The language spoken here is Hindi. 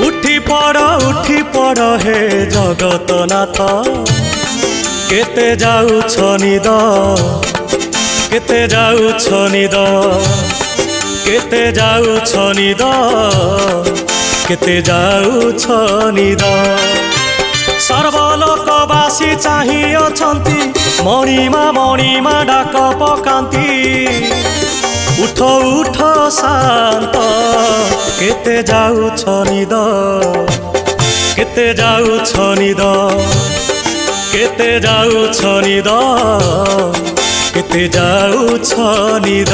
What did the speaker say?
उठी पड़ हे जगतनाथ केते जाउछ निद केते जाउछ निद केते जाउछ निद केते जाउछ निद सर्वलोकवासी चाहि अछंती मणिमा डाक पकांती उठ उठ शांत केते जाउछ निद केते जाउछ निद केते जाउछ निद केते जाउछ निद।